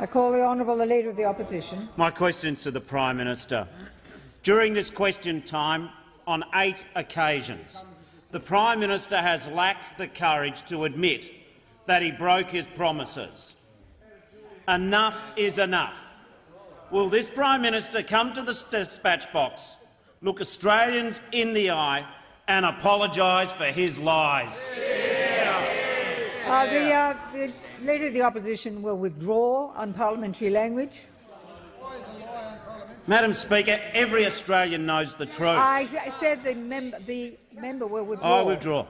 I call the Honourable the Leader of the Opposition. My question is to the Prime Minister. During this question time, on 8 occasions, the Prime Minister has lacked the courage to admit that he broke his promises. Enough is enough. Will this Prime Minister come to the dispatch box, look Australians in the eye and apologise for his lies? The Leader of the Opposition will withdraw unparliamentary language. Madam Speaker, every Australian knows the truth. I said the member will withdraw. I withdraw.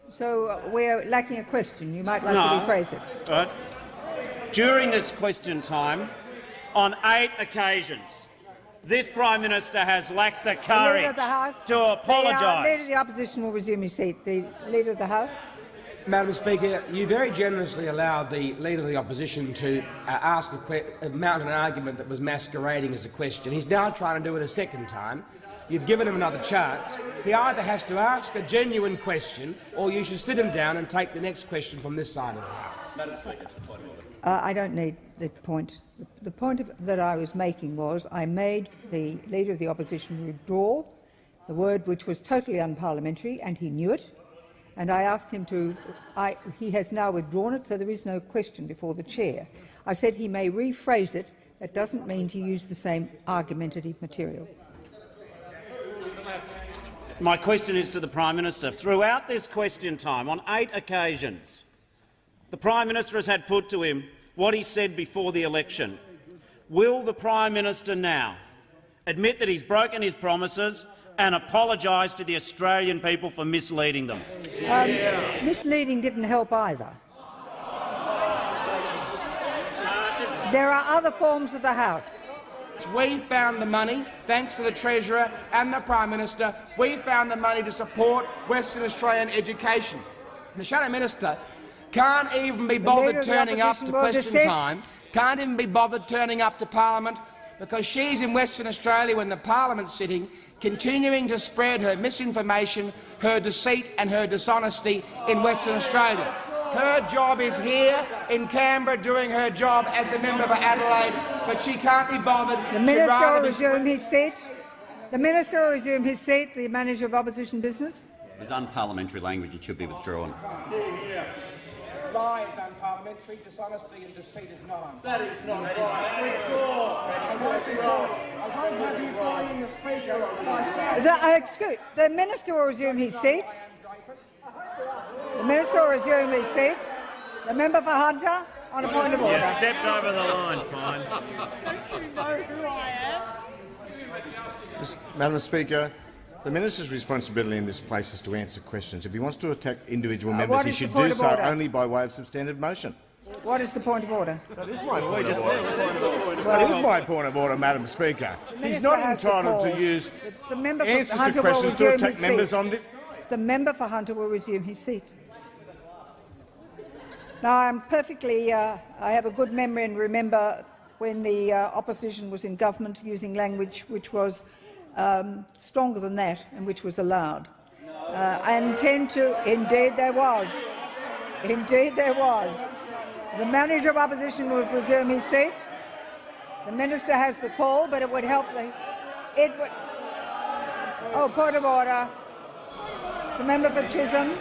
So we're lacking a question. You might like to rephrase it. Right. During this question time, on 8 occasions, this Prime Minister has lacked the courage to apologise. The Leader of the Opposition will resume his seat. The Leader of the House. Madam Speaker, you very generously allowed the Leader of the Opposition to mount an argument that was masquerading as a question. He's now trying to do it a second time. You've given him another chance. He either has to ask a genuine question or you should sit him down and take the next question from this side of the House. Madam Speaker, to point order. I don't need the point. The point that I was making was I made the Leader of the Opposition withdraw the word which was totally unparliamentary, and he knew it. And I asked him to. He has now withdrawn it, so there is no question before the chair. I said he may rephrase it. That doesn't mean to use the same argumentative material. My question is to the Prime Minister. Throughout this question time, on 8 occasions, the Prime Minister has had put to him what he said before the election. Will the Prime Minister now admit that he's broken his promises and apologise to the Australian people for misleading them? Misleading didn't help either. There are other forms of the House. We found the money, thanks to the Treasurer and the Prime Minister. We found the money to support Western Australian education. The Shadow Minister can't even be bothered turning up to question time, can't even be bothered turning up to Parliament because she's in Western Australia when the Parliament's sitting, continuing to spread her misinformation, her deceit and her dishonesty in Western Australia. Her job is here in Canberra doing her job as the member for Adelaide, but she can't be bothered. The Minister will resume his seat. The Minister will resume his seat. The Manager of Opposition Business. It's unparliamentary language. It should be withdrawn. Lie is unparliamentary, dishonesty and deceit is not. That is not right. I won't have you blaming the Speaker. The Minister will resume his seat. The Minister will resume his seat. The member for Hunter on a point of order. You stepped over the line, fine. Don't you know who I am? Madam Speaker, the Minister's responsibility in this place is to answer questions. If he wants to attack individual members, he should do so only by way of substantive motion. What is the point of order? That is my point of order. That is my point of order, Madam Speaker. He's not entitled to use answers to questions to attack members on this. The member for Hunter will resume his seat. Now, I'm perfectly. I have a good memory and remember when the opposition was in government using language which was stronger than that and which was allowed. I intend to. Indeed, there was. Indeed, there was. The Manager of Opposition will resume his seat. The Minister has the call, but it would help the. It would. Oh, point of order. The member for Chisholm.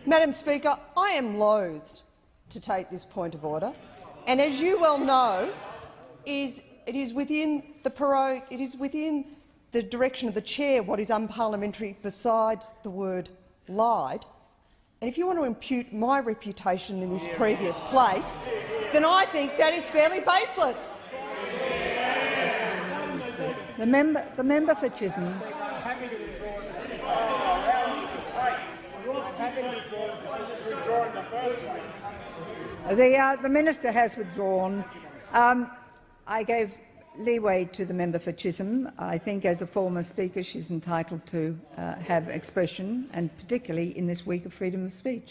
Madam Speaker, I am loath to take this point of order, and as you well know, it is within the direction of the chair what is unparliamentary besides the word lied. And if you want to impute my reputation in this previous place, then I think that is fairly baseless. The member for Chisholm. The Minister has withdrawn. I gave leeway to the member for Chisholm. I think as a former Speaker she's entitled to have expression, and particularly in this week of freedom of speech.